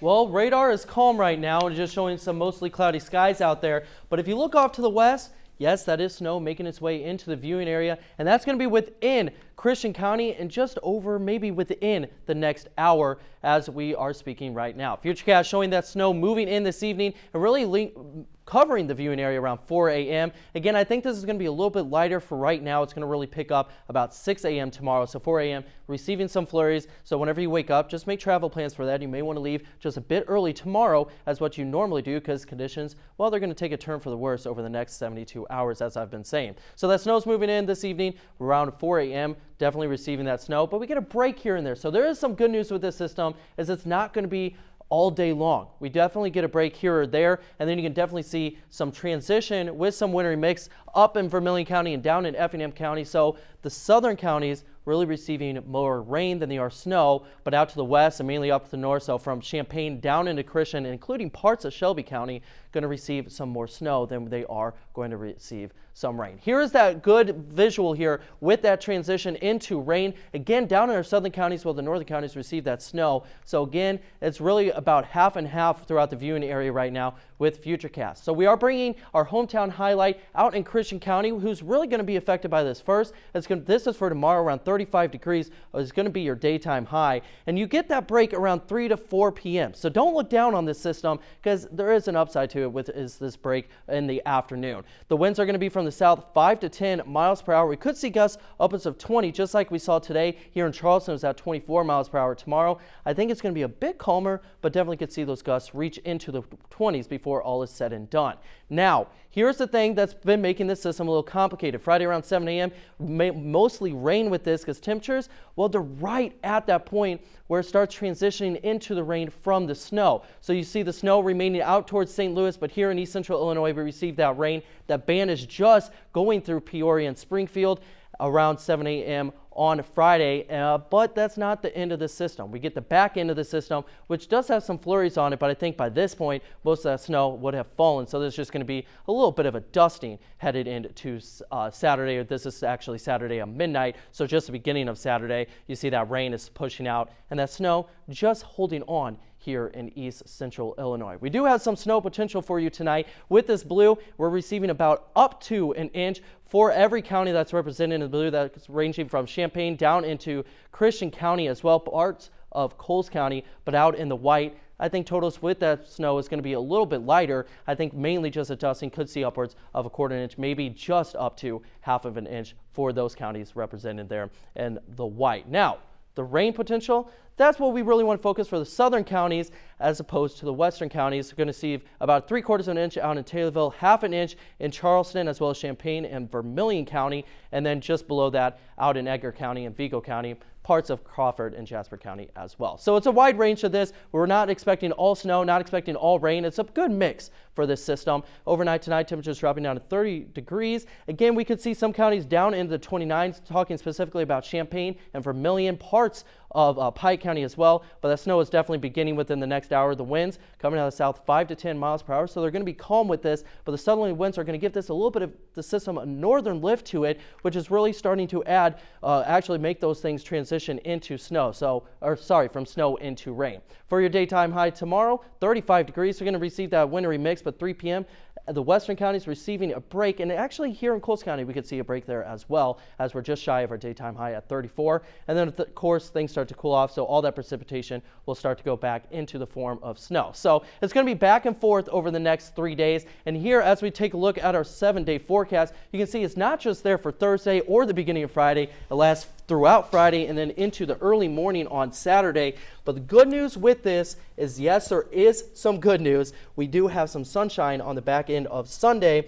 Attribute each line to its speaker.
Speaker 1: Well, radar is calm right now and just showing some mostly cloudy skies out there. But if you look off to the west, yes, that is snow making its way into the viewing area, and that's going to be within Christian County and just over maybe within the next hour as we are speaking right now. Futurecast showing that snow moving in this evening and really covering the viewing area around 4 a.m. Again, I think this is going to be a little bit lighter for right now. It's going to really pick up about 6 a.m. tomorrow. So 4 a.m. receiving some flurries. So whenever you wake up, just make travel plans for that. You may want to leave just a bit early tomorrow as what you normally do because conditions, well, they're going to take a turn for the worse over the next 72 hours, as I've been saying. So that snow's moving in this evening around 4 a.m. Definitely receiving that snow, but we get a break here and there. So there is some good news with this system is it's not going to be all day long. We definitely get a break here or there, and then you can definitely see some transition with some wintry mix up in Vermilion County and down in Effingham County. So the southern counties really receiving more rain than they are snow, but out to the west and mainly up to the north, so from Champaign down into Christian, including parts of Shelby County, going to receive some more snow than they are going to receive some rain. Here is that good visual here with that transition into rain. Again, down in our southern counties, while the northern counties receive that snow. So again, it's really about half and half throughout the viewing area right now with Futurecast. So we are bringing our hometown highlight out in Christian County, who's really going to be affected by this first. This is for tomorrow around 35 degrees. It's going to be your daytime high. And you get that break around 3 to 4 p.m. So don't look down on this system because there is an upside to it with this break in the afternoon. The winds are going to be from the south 5 to 10 miles per hour. We could see gusts upwards of 20, just like we saw today here in Charleston. It's at 24 miles per hour tomorrow. I think it's going to be a bit calmer, but definitely could see those gusts reach into the 20s before all is said and done. Now, here's the thing that's been making this system a little complicated. Friday around 7 a.m., mostly rain with this because temperatures, well, they're right at that point where it starts transitioning into the rain from the snow. So you see the snow remaining out towards St. Louis, but here in east central Illinois, we received that rain. That band is just going through Peoria and Springfield around 7 a.m. on Friday, but that's not the end of the system. We get the back end of the system, which does have some flurries on it, but I think by this point, most of that snow would have fallen. So there's just going to be a little bit of a dusting headed into Saturday. This is actually Saturday at midnight, so just the beginning of Saturday, you see that rain is pushing out and that snow just holding on here in east central Illinois. We do have some snow potential for you tonight. With this blue, we're receiving about up to an inch for every county that's represented in the blue. That's ranging from Champaign down into Christian County as well, parts of Coles County, but out in the white. I think totals with that snow is going to be a little bit lighter. I think mainly just a dusting, could see upwards of a quarter inch, maybe just up to half of an inch for those counties represented there in the white. Now, the rain potential, that's what we really want to focus for the southern counties as opposed to the western counties. We're going to see about 3/4 of an inch out in Taylorville, half an inch in Charleston, as well as Champaign and Vermilion County, and then just below that out in Edgar County and Vigo County, parts of Crawford and Jasper County as well. So it's a wide range of this. We're not expecting all snow, not expecting all rain. It's a good mix for this system. Overnight tonight, temperatures dropping down to 30 degrees. Again, we could see some counties down into the 29s, talking specifically about Champaign and Vermilion, parts of Pike County as well, but that snow is definitely beginning within the next hour. The winds coming out of the south 5 to 10 miles per hour, so they're going to be calm with this, but the southerly winds are going to give this a little bit of the system a northern lift to it, which is really starting to add, actually make those things transition into snow. From snow into rain. For your daytime high tomorrow, 35 degrees. You're going to receive that wintry mix, but 3 p.m. The western counties receiving a break, and actually here in Coles County we could see a break there as well, as we're just shy of our daytime high at 34. And then of course things start to cool off, so all that precipitation will start to go back into the form of snow. So it's going to be back and forth over the next 3 days. And here, as we take a look at our 7-day forecast, you can see it's not just there for Thursday or the beginning of Friday. It lasts throughout Friday and then into the early morning on Saturday. But the good news with this is, yes, there is some good news. We do have some sunshine on the back end of Sunday.